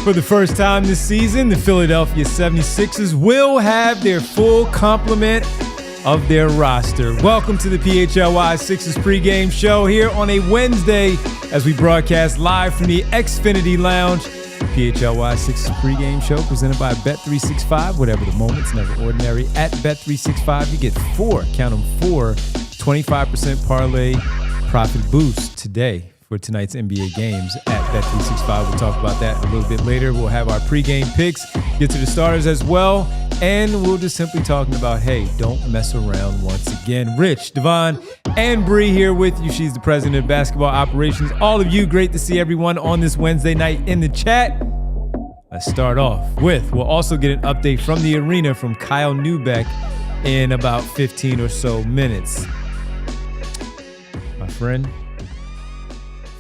For the first time this season, the Philadelphia 76ers will have their full complement of their roster. Welcome to the PHLY Sixers pregame show here on a Wednesday as we broadcast live from the Xfinity Lounge. PHLY Sixers pregame show presented by Bet365. Whatever the moment's never ordinary. At Bet365, you get four 25% parlay profit boost today for tonight's NBA games at Bet365. We'll talk about that a little bit later. We'll have our pregame picks, get to the starters as well, and we'll just simply talking about, hey, don't mess around once again. Rich, Devon, and Bree here with you. She's the president of basketball operations. All of you, great to see everyone on this Wednesday night in the chat. Let's start off with, we'll also get an update from the arena from Kyle Neubeck in about 15 or so minutes. My friend,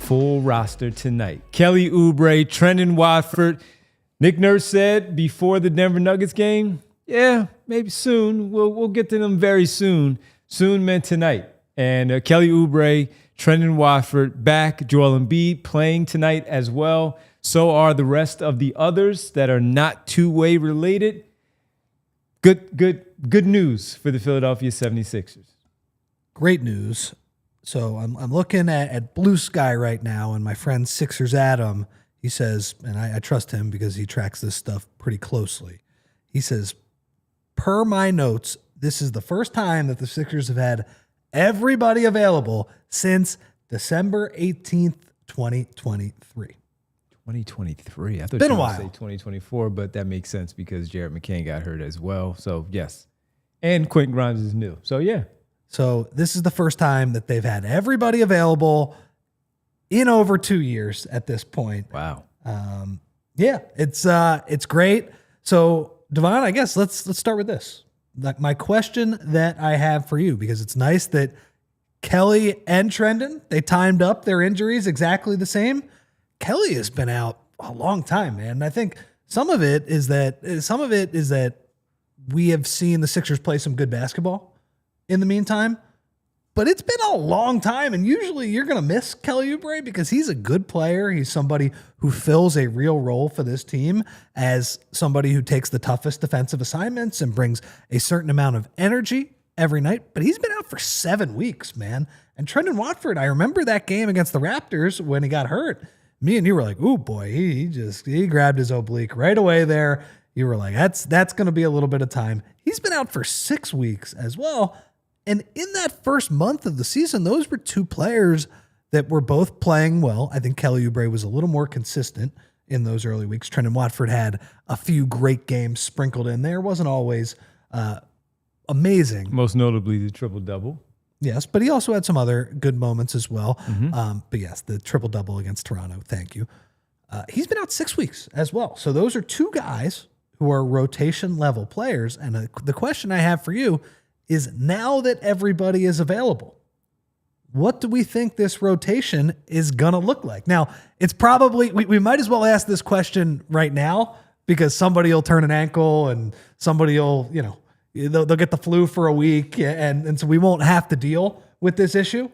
full roster tonight. Kelly Oubre, Trendon Watford. Nick Nurse said before the Denver Nuggets game, yeah, maybe soon. We'll get to them very soon. Soon meant tonight. And Kelly Oubre, Trendon Watford back. Joel Embiid playing tonight as well. So are the rest of the others that are not two-way related. Good news for the Philadelphia 76ers. Great news. So I'm looking at Blue Sky right now, and my friend Sixers Adam, he says, and I trust him because he tracks this stuff pretty closely. He says, per my notes, this is the first time that the Sixers have had everybody available since December 18th, 2023. 2023. I thought Been you a were while. going to say 2024, but that makes sense because Jared McCain got hurt as well. So, yes. And Quentin Grimes is new. So, yeah. So this is the first time that they've had everybody available in over 2 years at this point. Wow. Yeah, it's great. So Devon, I guess let's start with this. Like my question that I have for you, because it's nice that Kelly and Trendon, they timed up their injuries exactly the same. Kelly has been out a long time, man. And I think some of it is that we have seen the Sixers play some good basketball in the meantime, but it's been a long time, and usually you're going to miss Kelly Oubre because he's a good player. He's somebody who fills a real role for this team as somebody who takes the toughest defensive assignments and brings a certain amount of energy every night, but he's been out for 7 weeks, man. And Trendon Watford, I remember that game against the Raptors when he got hurt. Me and you were like, "Ooh, boy, he grabbed his oblique right away there." You were like, that's going to be a little bit of time. He's been out for 6 weeks as well. And in that first month of the season, those were two players that were both playing well. I think Kelly Oubre was a little more consistent in those early weeks. Trendon Watford had a few great games sprinkled in there. Wasn't always amazing. Most notably the triple-double. Yes, but he also had some other good moments as well. But yes, the triple-double against Toronto. Thank you. He's been out 6 weeks as well. So those are two guys who are rotation-level players. And the question I have for you is, now that everybody is available, what do we think this rotation is going to look like? Now, it's probably, we might as well ask this question right now because somebody will turn an ankle and somebody will, they'll get the flu for a week, and so we won't have to deal with this issue.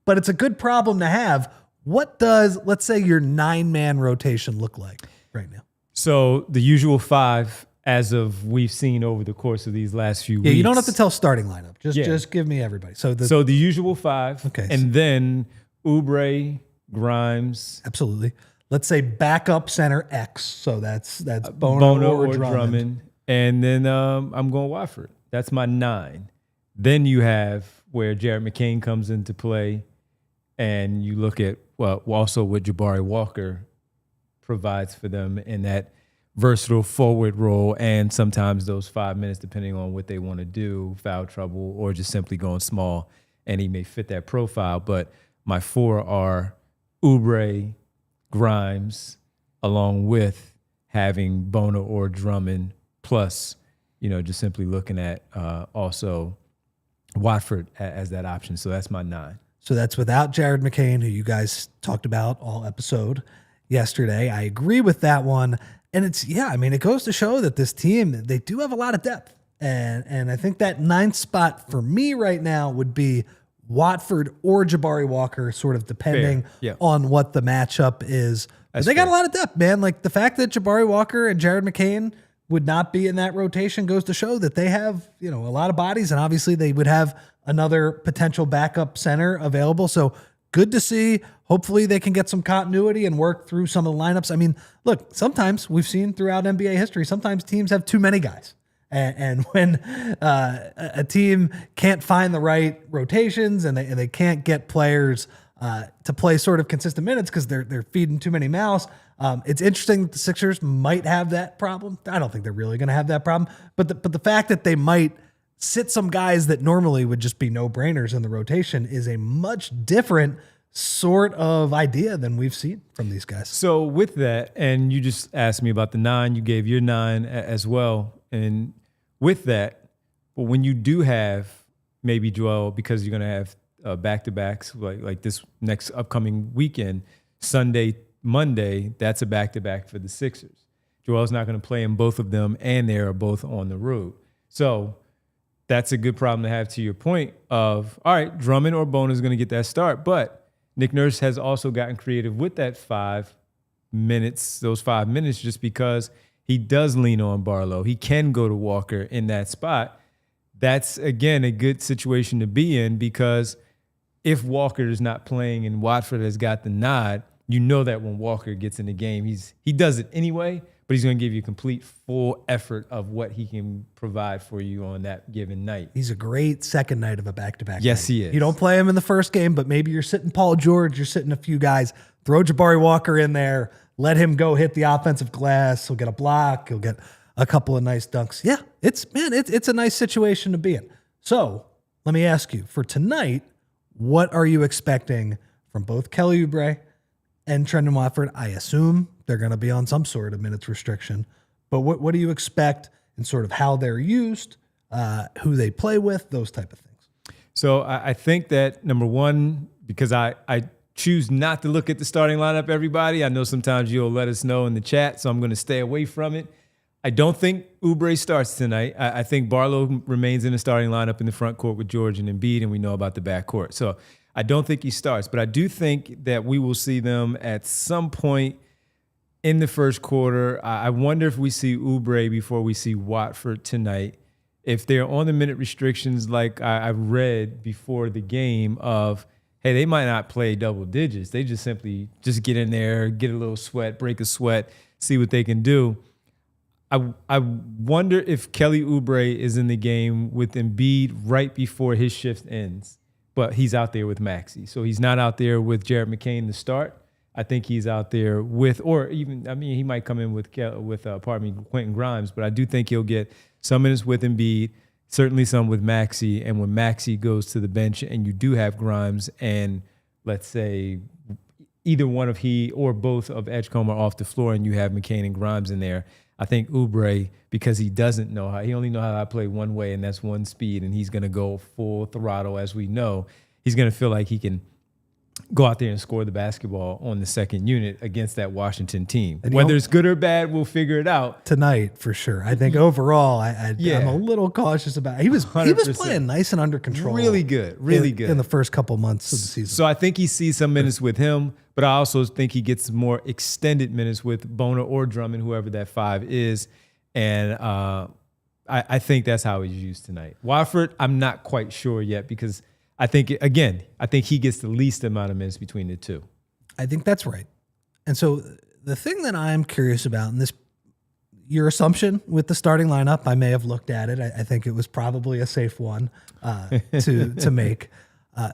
But it's a good problem to have. What does, let's say, your 9-man rotation look like right now? So the usual 5, as of we've seen over the course of these last few weeks. Yeah, you don't have to tell starting lineup. Just give me everybody. So the usual 5. Okay. And then Oubre, Grimes. Absolutely. Let's say backup center X. So that's Bono or Drummond. And then I'm going Watford. That's my 9. Then you have where Jared McCain comes into play, and you look at also what Jabari Walker provides for them in that versatile forward role, and sometimes those 5 minutes, depending on what they want to do, foul trouble, or just simply going small, and he may fit that profile. But my 4 are Oubre, Grimes, along with having Bono or Drummond, plus, just simply looking at also Watford as that option. So that's my 9. So that's without Jared McCain, who you guys talked about all episode yesterday. I agree with that one. And it goes to show that this team, they do have a lot of depth. And I think that 9th spot for me right now would be Watford or Jabari Walker, sort of depending on what the matchup is. But they got a lot of depth, man. Like the fact that Jabari Walker and Jared McCain would not be in that rotation goes to show that they have, a lot of bodies, and obviously they would have another potential backup center available. So good to see. Hopefully they can get some continuity and work through some of the lineups. I mean, look, sometimes we've seen throughout NBA history, sometimes teams have too many guys. And when a team can't find the right rotations and they can't get players to play sort of consistent minutes because they're feeding too many mouths, it's interesting that the Sixers might have that problem. I don't think they're really going to have that problem, but the fact that they might sit some guys that normally would just be no-brainers in the rotation is a much different sort of idea than we've seen from these guys. So with that, and you just asked me about the 9, you gave your 9 as well, and with that, but when you do have maybe Joel, because you're going to have back-to-backs like this next upcoming weekend, Sunday, Monday, that's a back-to-back for the Sixers. Joel's not going to play in both of them, and they are both on the road. So that's a good problem to have, to your point of, all right, Drummond or Bona is going to get that start, but Nick Nurse has also gotten creative with that 5 minutes, those 5 minutes, just because he does lean on Barlow. He can go to Walker in that spot. That's, again, a good situation to be in, because if Walker is not playing and Watford has got the nod, you know that when Walker gets in the game, he does it anyway, but he's going to give you complete full effort of what he can provide for you on that given night. He's a great second night of a back-to-back. Yes, night. he is. You don't play him in the first game, but maybe you're sitting Paul George, you're sitting a few guys, throw Jabari Walker in there, let him go hit the offensive glass. He'll get a block. He'll get a couple of nice dunks. Yeah, it's a nice situation to be in. So let me ask you, for tonight, what are you expecting from both Kelly Oubre and Trendon Watford? I assume they're going to be on some sort of minutes restriction, but what do you expect in sort of how they're used, who they play with, those type of things? So I think that, number one, because I choose not to look at the starting lineup, everybody. I know sometimes you'll let us know in the chat, so I'm going to stay away from it. I don't think Oubre starts tonight. I think Barlow remains in the starting lineup in the front court with George and Embiid, and we know about the back court. So I don't think he starts, but I do think that we will see them at some point in the first quarter. I wonder if we see Oubre before we see Watford tonight. If they're on the minute restrictions like I read before the game of, hey, they might not play double digits. They just simply just get in there, get a little sweat, break a sweat, see what they can do. I wonder if Kelly Oubre is in the game with Embiid right before his shift ends, but he's out there with Maxey. So he's not out there with Jared McCain to start. I think he's out there with, or even, I mean, he might come in with Quentin Grimes, but I do think he'll get some minutes with Embiid, certainly some with Maxey. And when Maxey goes to the bench and you do have Grimes and, let's say, either one of he or both of Edgecombe are off the floor and you have McCain and Grimes in there, I think Oubre, because he doesn't know how, he only knows how to play one way, and that's one speed, and he's going to go full throttle, as we know. He's going to feel like he can go out there and score the basketball on the second unit against that Washington team. Whether it's good or bad, we'll figure it out. Tonight, for sure. I think overall, I'm a little cautious about it. He was playing nice and under control. Really good. In the first couple months of the season. So I think he sees some minutes with him, but I also think he gets more extended minutes with Bona or Drummond, whoever that 5 is. And I think that's how he's used tonight. Watford, I'm not quite sure yet, because I think he gets the least amount of minutes between the two. I think that's right. And so the thing that I'm curious about, and this, your assumption with the starting lineup, I may have looked at it. I think it was probably a safe one to make.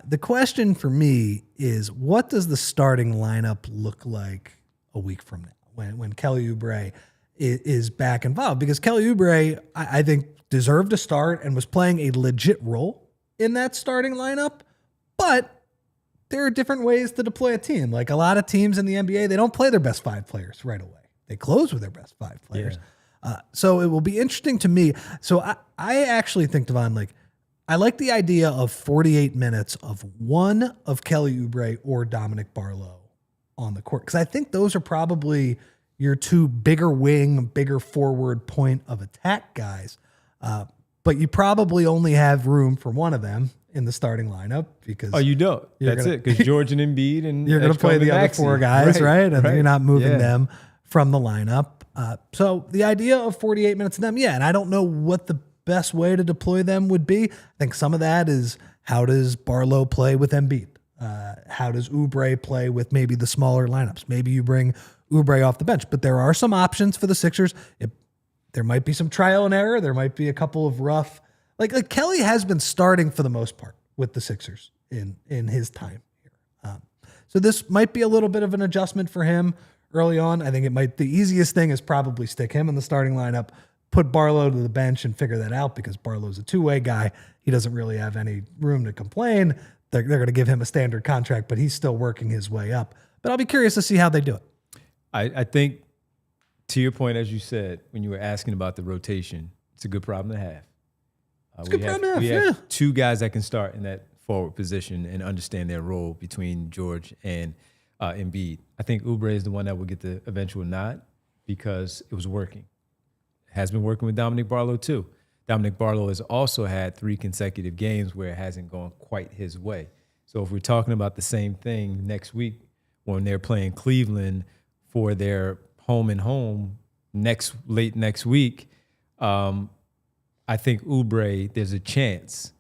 The question for me is, what does the starting lineup look like a week from now when Kelly Oubre is back involved? Because Kelly Oubre, I think, deserved to start and was playing a legit role in that starting lineup, but there are different ways to deploy a team. Like a lot of teams in the NBA, they don't play their best 5 players right away. They close with their best 5 players. Yeah. So it will be interesting to me. So I actually think, Devon, I like the idea of 48 minutes of one of Kelly Oubre or Dominic Barlow on the court, because I think those are probably your 2 bigger wing, bigger forward point of attack guys. But you probably only have room for one of them in the starting lineup because you don't. That's it. Because George and Embiid and you're going to play the other Maxey. 4 guys, right? And you're not moving Yeah. them from the lineup. So the idea of 48 minutes of them, and I don't know what the best way to deploy them would be. I think some of that is how does Barlow play with Embiid? How does Oubre play with maybe the smaller lineups? Maybe you bring Oubre off the bench, but there are some options for the Sixers. There might be some trial and error. There might be a couple of rough, like Kelly has been starting for the most part with the Sixers in his time here. So this might be a little bit of an adjustment for him early on. I think the easiest thing is probably stick him in the starting lineup, put Barlow to the bench and figure that out because Barlow's a two-way guy. He doesn't really have any room to complain. They're going to give him a standard contract, but he's still working his way up. But I'll be curious to see how they do it. I think, to your point, as you said, when you were asking about the rotation, it's a good problem to have. We have 2 guys that can start in that forward position and understand their role between George and Embiid. I think Oubre is the one that will get the eventual nod because it was working. It has been working with Dominic Barlow too. Dominic Barlow has also had 3 consecutive games where it hasn't gone quite his way. So if we're talking about the same thing next week when they're playing Cleveland for their home and home late next week, I think Oubre, there's a chance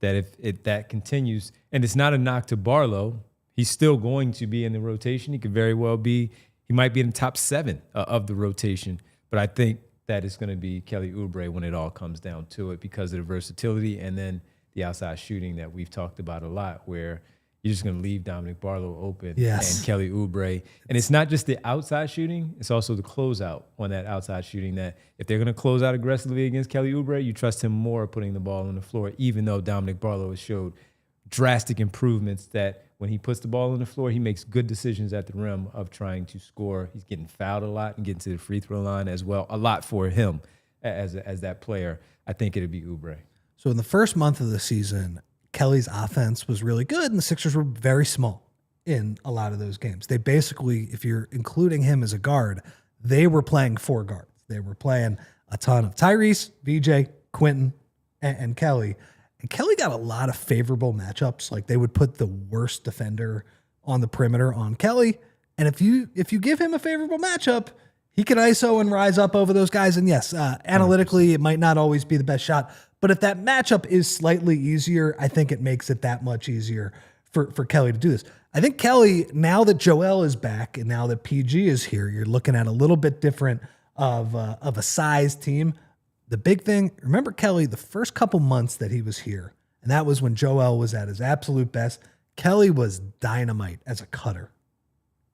that if that continues, and it's not a knock to Barlow, he's still going to be in the rotation. He could very well be, he might be in the top 7 of the rotation, but I think that it's going to be Kelly Oubre when it all comes down to it because of the versatility and then the outside shooting that we've talked about a lot where you're just going to leave Dominic Barlow open and Kelly Oubre. And it's not just the outside shooting, it's also the closeout on that outside shooting that if they're going to close out aggressively against Kelly Oubre, you trust him more putting the ball on the floor, even though Dominic Barlow has showed drastic improvements that when he puts the ball on the floor, he makes good decisions at the rim of trying to score. He's getting fouled a lot and getting to the free throw line as well. A lot for him as that player. I think it'd be Oubre. So in the first month of the season, Kelly's offense was really good, and the Sixers were very small in a lot of those games. They basically, if you're including him as a guard, they were playing 4 guards. They were playing a ton of Tyrese, VJ, Quentin, and Kelly. And Kelly got a lot of favorable matchups. Like they would put the worst defender on the perimeter on Kelly. And if you give him a favorable matchup, he can ISO and rise up over those guys. And yes, analytically, it might not always be the best shot. But if that matchup is slightly easier, I think it makes it that much easier for Kelly to do this. I think Kelly, now that Joel is back and now that PG is here, you're looking at a little bit different of a size team. The big thing, remember Kelly, the first couple months that he was here, and that was when Joel was at his absolute best, Kelly was dynamite as a cutter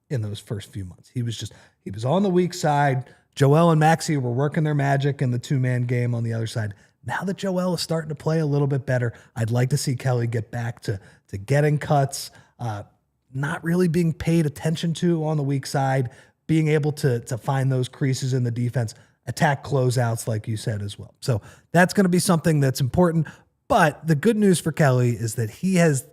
in those first few months. He was on the weak side. Joel and Maxey were working their magic in the 2-man game on the other side. Now that Joel is starting to play a little bit better, I'd like to see Kelly get back to getting cuts, not really being paid attention to on the weak side, being able to find those creases in the defense, attack closeouts, like you said as well. So that's going to be something that's important. But the good news for Kelly is that he has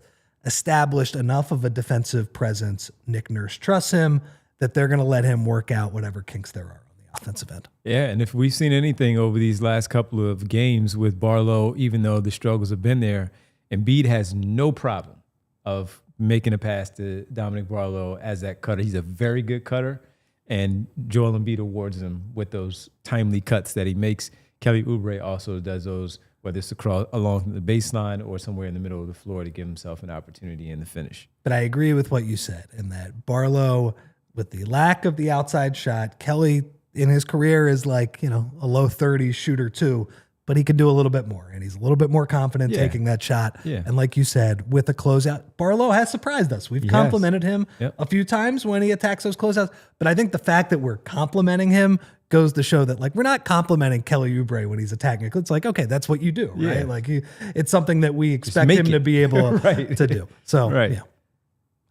established enough of a defensive presence. Nick Nurse trusts him that they're going to let him work out whatever kinks there are on the offensive end. Yeah, and if we've seen anything over these last couple of games with Barlow, even though the struggles have been there, Embiid has no problem of making a pass to Dominic Barlow as that cutter. He's a very good cutter. And Joel Embiid awards him with those timely cuts that he makes. Kelly Oubre also does those, whether it's across along the baseline or somewhere in the middle of the floor to give himself an opportunity in the finish. But I agree with what you said in that Barlow, with the lack of the outside shot, Kelly in his career is like, a low 30s shooter too, but he can do a little bit more, and he's a little bit more confident taking that shot. Yeah. And like you said, with a closeout, Barlow has surprised us. We've complimented him a few times when he attacks those closeouts, but I think the fact that we're complimenting him goes to show that, like, we're not complimenting Kelly Oubre when he's attacking. It's like, okay, that's what you do, right? Yeah. Like, it's something that we expect him to be able to do. So, yeah,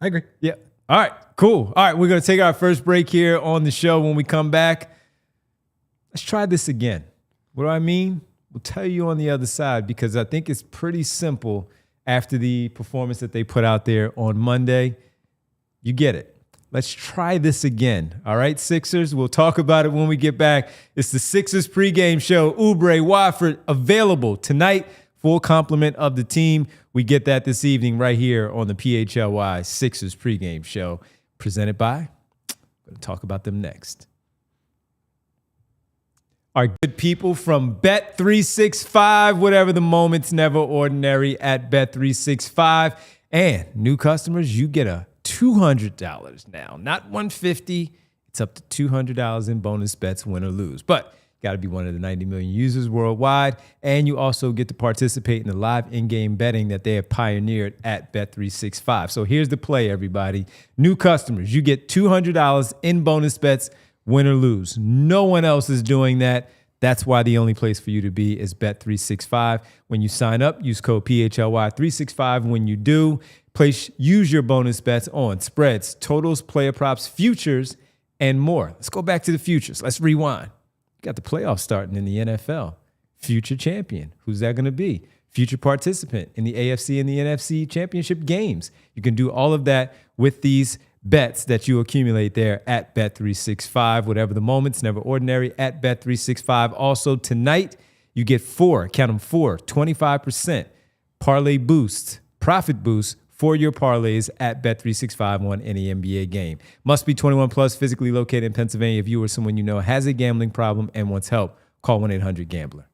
I agree. Yeah. All right, cool. All right, we're going to take our first break here on the show. When we come back, let's try this again. What do I mean? We'll tell you on the other side, because I think it's pretty simple after the performance that they put out there on Monday. You get it. Let's try this again. All right, Sixers. We'll talk about it when we get back. It's the Sixers pregame show. Oubre, Watford, available tonight full complement of the team. We get that this evening right here on the PHLY Sixers pregame show, presented by. I'm going to talk about them next. Our good people from Bet365, whatever the moment's never ordinary at Bet365. And new customers, you get a $200 now, not $150. It's up to $200 in bonus bets, win or lose. But got to be one of the 90 million users worldwide. And you also get to participate in the live in-game betting that they have pioneered at Bet365. So here's the play, everybody. New customers, you get $200 in bonus bets, win or lose. No one else is doing that. That's why the only place for you to be is Bet365. When you sign up, use code PHLY365. When you do, use your bonus bets on spreads, totals, player props, futures, and more. Let's go back to the futures. Let's rewind. You got the playoffs starting in the NFL. Future champion. Who's that going to be? Future participant in the AFC and the NFC championship games. You can do all of that with these bets that you accumulate there at Bet365. Whatever the moment's never ordinary at Bet365. Also tonight, you get count them 25% parlay boost, profit boost for your parlays at Bet365 on any NBA game. Must be 21 plus, physically located in Pennsylvania. If you or someone you know has a gambling problem and wants help, call 1-800-GAMBLER.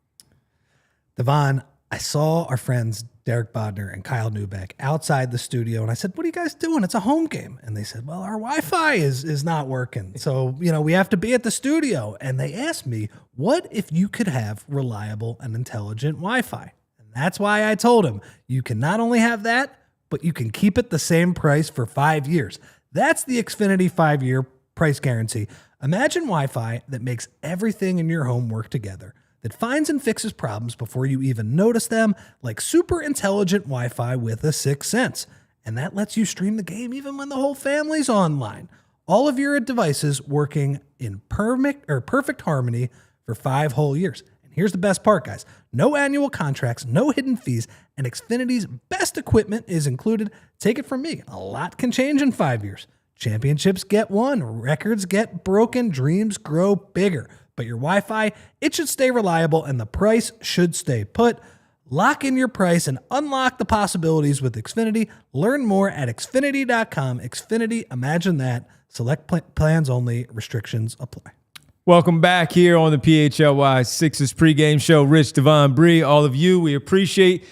Devon, I saw our friends Derek Bodner and Kyle Neubeck outside the studio, and I said, "What are you guys doing? It's a home game." And they said, "Well, our Wi-Fi is not working, so we have to be at the studio." And they asked me, "What if you could have reliable and intelligent Wi-Fi?" And that's why I told them, you can not only have that, but you can keep it the same price for 5 years. That's the Xfinity 5-year price guarantee. Imagine Wi-Fi that makes everything in your home work together, that finds and fixes problems before you even notice them, like super intelligent Wi-Fi with a 6th sense. And that lets you stream the game even when the whole family's online. All of your devices working in perfect harmony for 5 whole years. And here's the best part, guys. No annual contracts, no hidden fees, and Xfinity's best equipment is included. Take it from me. A lot can change in 5 years. Championships get won, records get broken, dreams grow bigger. But your Wi-Fi, it should stay reliable and the price should stay put. Lock in your price and unlock the possibilities with Xfinity. Learn more at Xfinity.com. Xfinity, imagine that. Select plans only. Restrictions apply. Welcome back here on the PHLY Sixers pregame show. Rich, Devon, Bree, all of you, we appreciate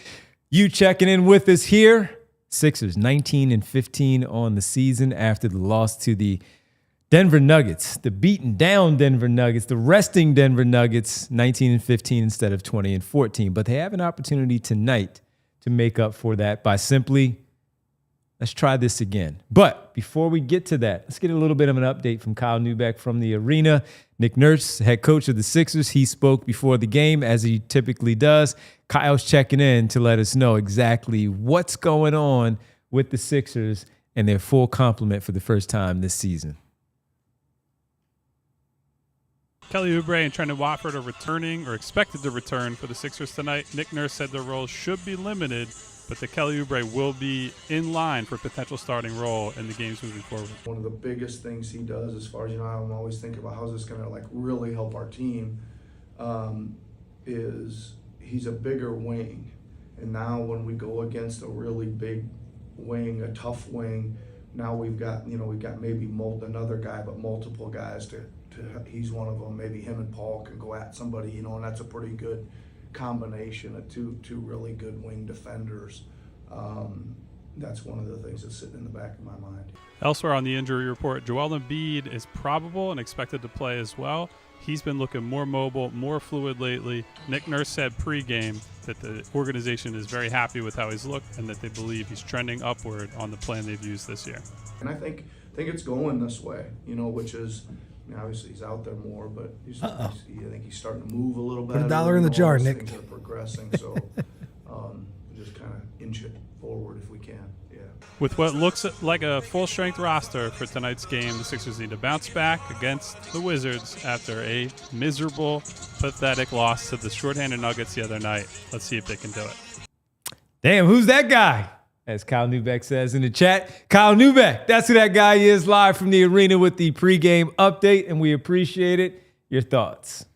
you checking in with us here. Sixers 19-15 on the season after the loss to the Denver Nuggets, the beaten down Denver Nuggets, the resting Denver Nuggets, 19-15 instead of 20-14. But they have an opportunity tonight to make up for that by simply, let's try this again. But before we get to that, let's get a little bit of an update from Kyle Neubeck from the arena. Nick Nurse, head coach of the Sixers, he spoke before the game, as he typically does. Kyle's checking in to let us know exactly what's going on with the Sixers and their full complement for the first time this season. Kelly Oubre and Trendon Watford are returning or expected to return for the Sixers tonight. Nick Nurse said their roles should be limited, but that Kelly Oubre will be in line for a potential starting role in the games moving forward. One of the biggest things he does, as far as I'm always thinking about how's this going to really help our team, is he's a bigger wing. And now when we go against a really big wing, a tough wing, now we've got maybe another guy, but multiple guys to he's one of them. Maybe him and Paul can go at somebody, and that's a pretty good combination of two really good wing defenders. That's one of the things that's sitting in the back of my mind. Elsewhere on the injury report, Joel Embiid is probable and expected to play as well. He's been looking more mobile, more fluid lately. Nick Nurse said pregame that the organization is very happy with how he's looked and that they believe he's trending upward on the plan they've used this year. And I think it's going this way, which is, obviously he's out there more, but I think he's starting to move a little bit. Put $1 in the jar, Nick. Things are progressing, so just kind of inch it forward if we can. Yeah. With what looks like a full-strength roster for tonight's game, the Sixers need to bounce back against the Wizards after a miserable, pathetic loss to the shorthanded Nuggets the other night. Let's see if they can do it. Damn, who's that guy? As Kyle Neubeck says in the chat, Kyle Neubeck, that's who that guy is, live from the arena with the pregame update, and we appreciate it. Your thoughts?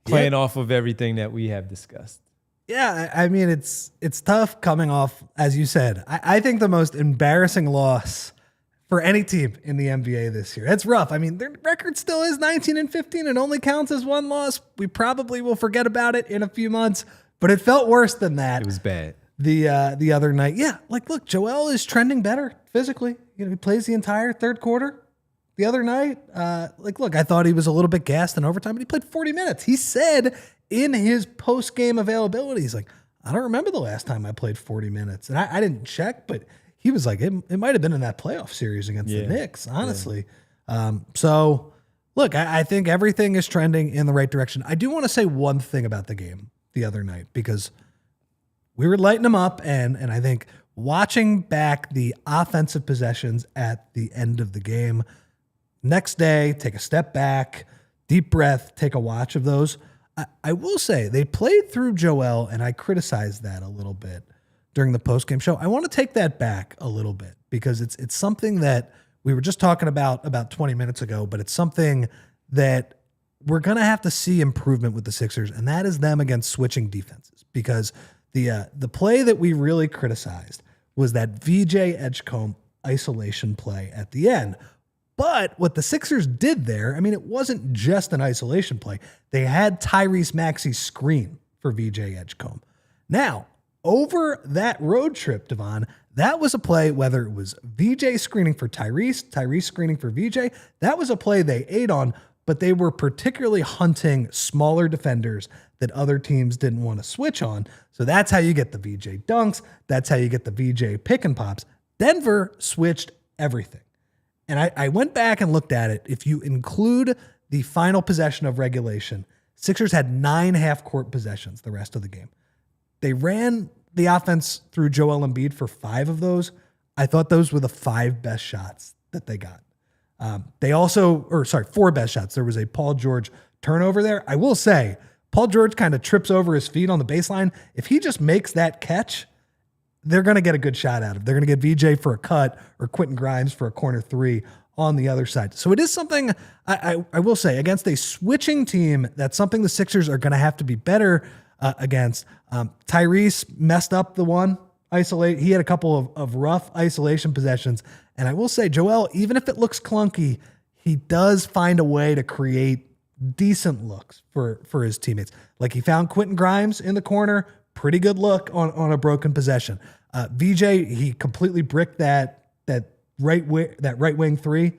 Playing off of everything that we have discussed. Yeah, I mean, it's tough coming off, as you said. I think the most embarrassing loss for any team in the NBA this year. It's rough. I mean, their record still is 19-15 and only counts as one loss. We probably will forget about it in a few months, but it felt worse than that. It was bad. The other night. Yeah, like, look, Joel is trending better physically. He plays the entire third quarter. The other night, look, I thought he was a little bit gassed in overtime, but he played 40 minutes. He said in his post-game availability, he's like, I don't remember the last time I played 40 minutes. And I didn't check, but he was like, it might have been in that playoff series against the Knicks, honestly. Yeah. So, look, I think everything is trending in the right direction. I do want to say one thing about the game the other night, because we were lighting them up, and I think watching back the offensive possessions at the end of the game, next day, take a step back, deep breath, take a watch of those. I will say they played through Joel, and I criticized that a little bit during the postgame show. I want to take that back a little bit because it's something that we were just talking about 20 minutes ago, but it's something that we're going to have to see improvement with the Sixers, and that is them against switching defenses, because the play that we really criticized was that VJ Edgecombe isolation play at the end. But what the Sixers did there, I mean, it wasn't just an isolation play. They had Tyrese Maxey screen for VJ Edgecombe. Now, over that road trip, Devon, that was a play, whether it was VJ screening for Tyrese screening for VJ, that was a play they ate on, but they were particularly hunting smaller defenders that other teams didn't want to switch on. So that's how you get the VJ dunks. That's how you get the VJ pick and pops. Denver switched everything. And I went back and looked at it. If you include the final possession of regulation, Sixers had 9 half-court possessions the rest of the game. They ran the offense through Joel Embiid for 5 of those. I thought those were the 5 best shots that they got. 4 best shots. There was a Paul George turnover there. I will say, Paul George kind of trips over his feet on the baseline. If he just makes that catch, they're going to get a good shot out of it. They're going to get VJ for a cut or Quentin Grimes for a corner 3 on the other side. So it is something, I will say, against a switching team, that's something the Sixers are going to have to be better against. Tyrese messed up the one isolate. He had a couple of rough isolation possessions. And I will say, Joel, even if it looks clunky, he does find a way to create decent looks for his teammates. Like, he found Quentin Grimes in the corner, pretty good look on a broken possession. VJ, he completely bricked that right wing 3.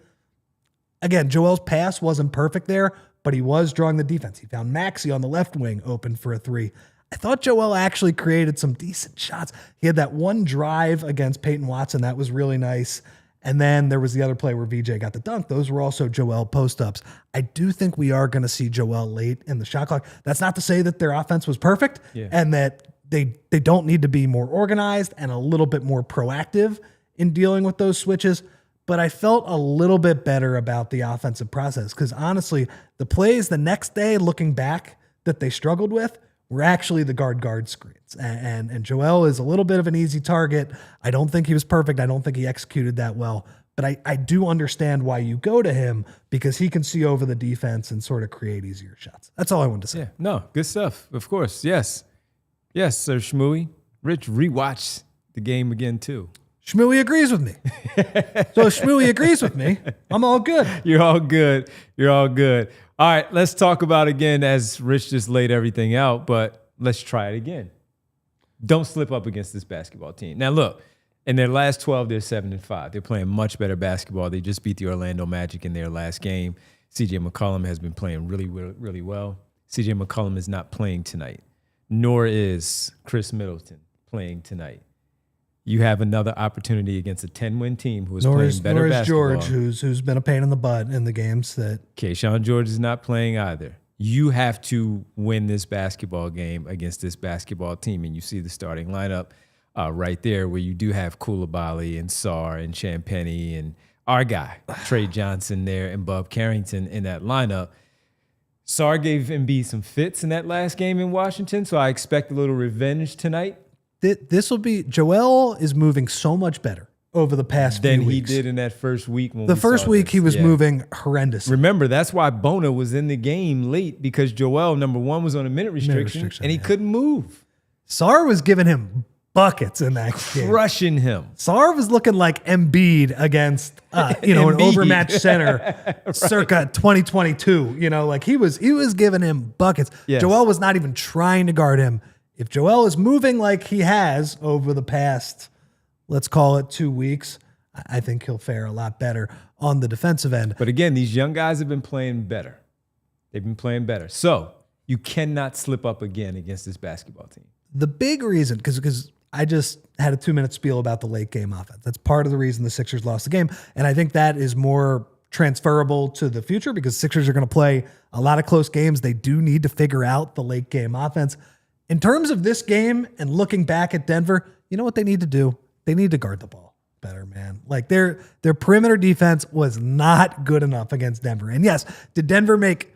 Again, Joel's pass wasn't perfect there, but he was drawing the defense. He found Maxey on the left wing open for a 3. I thought Joel actually created some decent shots. He had that one drive against Peyton Watson. That was really nice. And then there was the other play where VJ got the dunk. Those were also Joel post-ups. I do think we are going to see Joel late in the shot clock. That's not to say that their offense was perfect and that they don't need to be more organized and a little bit more proactive in dealing with those switches. But I felt a little bit better about the offensive process because, honestly, the plays the next day, looking back, that they struggled with were actually the guard screens. And Joel is a little bit of an easy target. I don't think he was perfect. I don't think he executed that well. But I do understand why you go to him, because he can see over the defense and sort of create easier shots. That's all I wanted to say. Yeah, no, good stuff. Of course, yes. Yes, Sir Shmooey. Rich rewatched the game again, too. Shmooey agrees with me. So if Shmooey agrees with me, I'm all good. You're all good. You're all good. All right, let's talk about again, as Rich just laid everything out, but let's try it again. Don't slip up against this basketball team. Now, look, in their last 12, they're 7-5. They're playing much better basketball. They just beat the Orlando Magic in their last game. CJ McCollum has been playing really, really well. CJ McCollum is not playing tonight, nor is Chris Middleton playing tonight. You have another opportunity against a 10-win team who is playing better basketball. George, who's been a pain in the butt in the games that. Keyshawn George is not playing either. You have to win this basketball game against this basketball team, and you see the starting lineup right there, where you do have Koulibaly and Sarr and Champagny and our guy Tre Johnson there and Bub Carrington in that lineup. Sarr gave Embiid some fits in that last game in Washington, so I expect a little revenge tonight. This will be, Joel is moving so much better over the past few weeks than he did in that first week. The first week he was moving horrendous. Remember, that's why Bona was in the game late, because Joel, number one, was on a minute restriction and he couldn't move. Sarr was giving him buckets in that game. Crushing him. Sarr was looking like Embiid against, an overmatched center circa 2022. Like he was giving him buckets. Yes. Joel was not even trying to guard him. If Joel is moving like he has over the past, let's call it 2 weeks, I think he'll fare a lot better on the defensive end. But again, these young guys have been playing better. They've been playing better. So you cannot slip up again against this basketball team. The big reason, because I just had a 2-minute spiel about the late game offense. That's part of the reason the Sixers lost the game. And I think that is more transferable to the future because Sixers are going to play a lot of close games. They do need to figure out the late game offense. In terms of this game and looking back at Denver, you know what they need to do? They need to guard the ball better, man. Like their perimeter defense was not good enough against Denver. And yes, did Denver make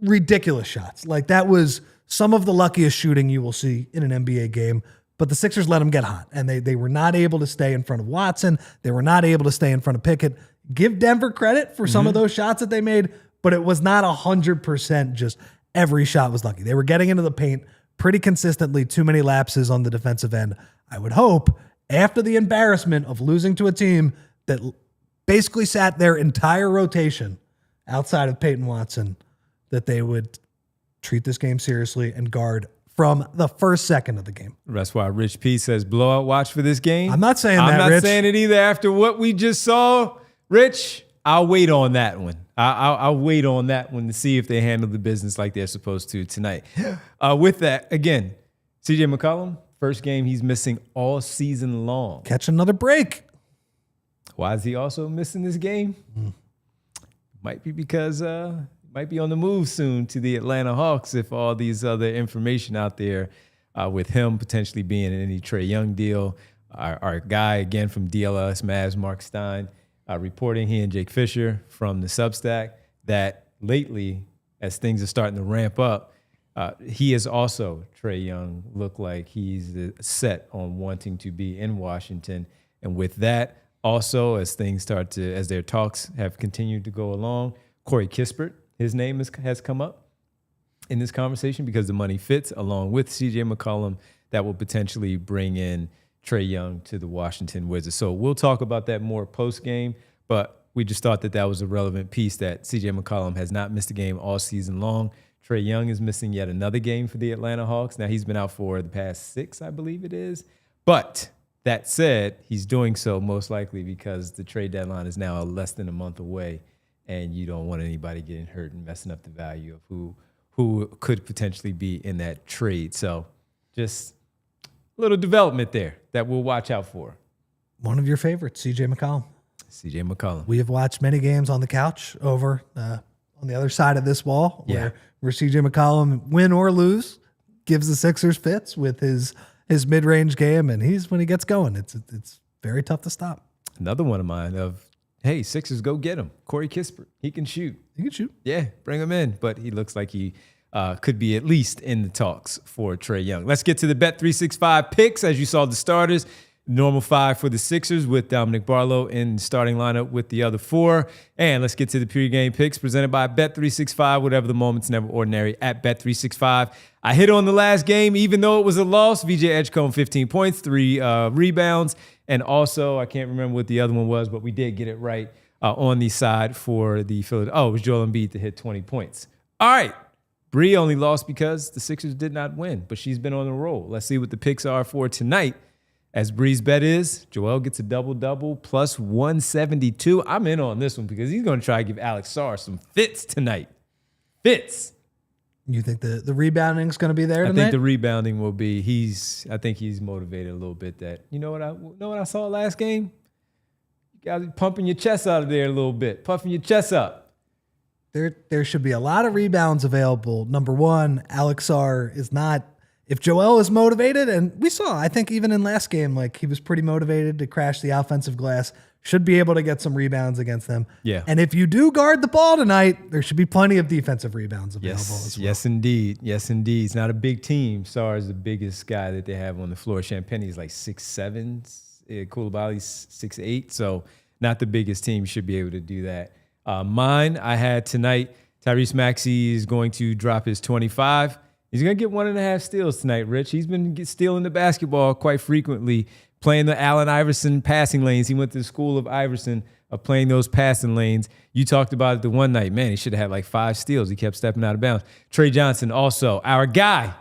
ridiculous shots? Like that was some of the luckiest shooting you will see in an NBA game. But the Sixers let them get hot, and they were not able to stay in front of Watson. They were not able to stay in front of Pickett. Give Denver credit for some of those shots that they made, but it was not 100% just every shot was lucky. They were getting into the paint pretty consistently, too many lapses on the defensive end. I would hope after the embarrassment of losing to a team that basically sat their entire rotation outside of Peyton Watson, that they would treat this game seriously and guard from the first second of the game. That's why Rich P says blowout watch for this game. I'm not saying that, I'm not Rich. saying it either after what we just saw. Rich, I'll wait on that one. I'll wait on that one to see if they handle the business like they're supposed to tonight. With that, again, CJ McCollum, first game he's missing all season long. Catch another break. Why is he also missing this game? Might be because might be on the move soon to the Atlanta Hawks if all these other information out there with him potentially being in any Tre Young deal. Our guy, again, from DLS Mavs, Mark Stein, reporting, he and Jake Fisher from the Substack, that lately, as things are starting to ramp up, he has also, Tre Young, looked like he's set on wanting to be in Washington. And with that, also, as their talks have continued to go along, Corey Kispert, his name has come up in this conversation because the money fits along with CJ McCollum that will potentially bring in Tre Young to the Washington Wizards. So we'll talk about that more post-game, but we just thought that was a relevant piece that CJ McCollum has not missed a game all season long. Tre Young is missing yet another game for the Atlanta Hawks. Now, he's been out for the past 6, I believe it is. But that said, he's doing so most likely because the trade deadline is now less than a month away, and you don't want anybody getting hurt and messing up the value of who could potentially be in that trade. So just a little development there that we'll watch out for. One of your favorites, CJ McCollum. CJ McCollum. We have watched many games on the couch over on the other side of this wall where CJ McCollum, win or lose, gives the Sixers fits with his mid-range game, and when he gets going, it's very tough to stop. Another one of mine of, hey, Sixers, go get him. Corey Kispert. He can shoot. He can shoot. Yeah, bring him in. But he looks like he could be at least in the talks for Tre Young. Let's get to the Bet365 picks. As you saw the starters, normal 5 for the Sixers with Dominic Barlow in the starting lineup with the other 4. And let's get to the pregame picks presented by Bet365. Whatever the moment's never ordinary at Bet365. I hit on the last game, even though it was a loss. VJ Edgecombe, 15 points, 3 rebounds. And also, I can't remember what the other one was, but we did get it right on the side for the Philadelphia. Oh, it was Joel Embiid to hit 20 points. All right. Bree only lost because the Sixers did not win, but she's been on a roll. Let's see what the picks are for tonight. As Bree's bet is, Joel gets a double-double plus 172. I'm in on this one because he's going to try to give Alex Sarr some fits tonight. Fits. You think the rebounding is going to be there tonight? I think the rebounding will be. I think he's motivated a little bit. That you know what I saw last game. You guys are pumping your chest out of there a little bit, puffing your chest up. There should be a lot of rebounds available. Number one, Alex Sarr is not. If Joel is motivated, and we saw, I think even in last game, like he was pretty motivated to crash the offensive glass, should be able to get some rebounds against them. Yeah. And if you do guard the ball tonight, there should be plenty of defensive rebounds available as well. Yes, indeed. Yes, indeed. It's not a big team. Sarr is the biggest guy that they have on the floor. Champagne's like 6'7". Koulibaly's 6'8". So not the biggest team. You should be able to do that. Mine, I had tonight, Tyrese Maxey is going to drop his 25. He's going to get 1.5 steals tonight, Rich. He's been stealing the basketball quite frequently, playing the Allen Iverson passing lanes. He went to the school of Iverson of playing those passing lanes. You talked about it the one night. Man, he should have had like 5 steals. He kept stepping out of bounds. Tre Johnson also, our guy.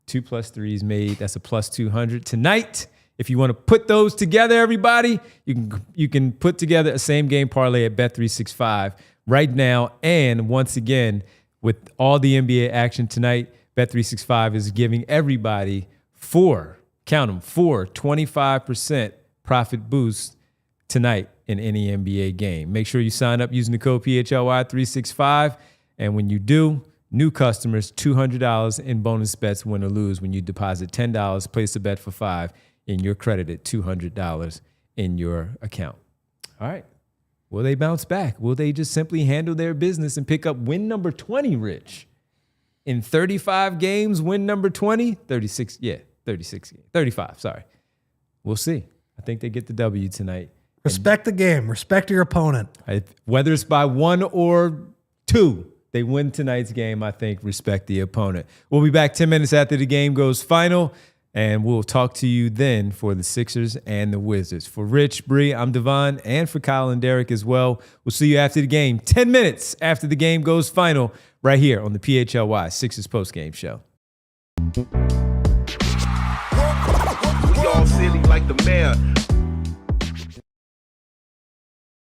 2+ threes made. That's a plus 200 tonight. If you want to put those together, everybody, you can put together a same game parlay at Bet365 right now. And once again, with all the NBA action tonight, Bet365 is giving everybody 25% profit boost tonight in any NBA game. Make sure you sign up using the code PHLY365. And when you do, new customers, $200 in bonus bets, win or lose. When you deposit $10, place a bet for $5, and you're credited $200 in your account. All right. Will they bounce back? Will they just simply handle their business and pick up win number 20, Rich? In 35 games, win number 20? 36, 35, sorry. We'll see. I think they get the W tonight. Respect the game. Respect your opponent. Whether it's by 1 or 2, they win tonight's game, I think. Respect the opponent. We'll be back 10 minutes after the game goes final. And we'll talk to you then for the Sixers and the Wizards. For Rich, Bree, I'm Devon, and for Kyle and Derek as well. We'll see you after the game, 10 minutes after the game goes final, right here on the PHLY Sixers postgame show. We all silly like the mayor.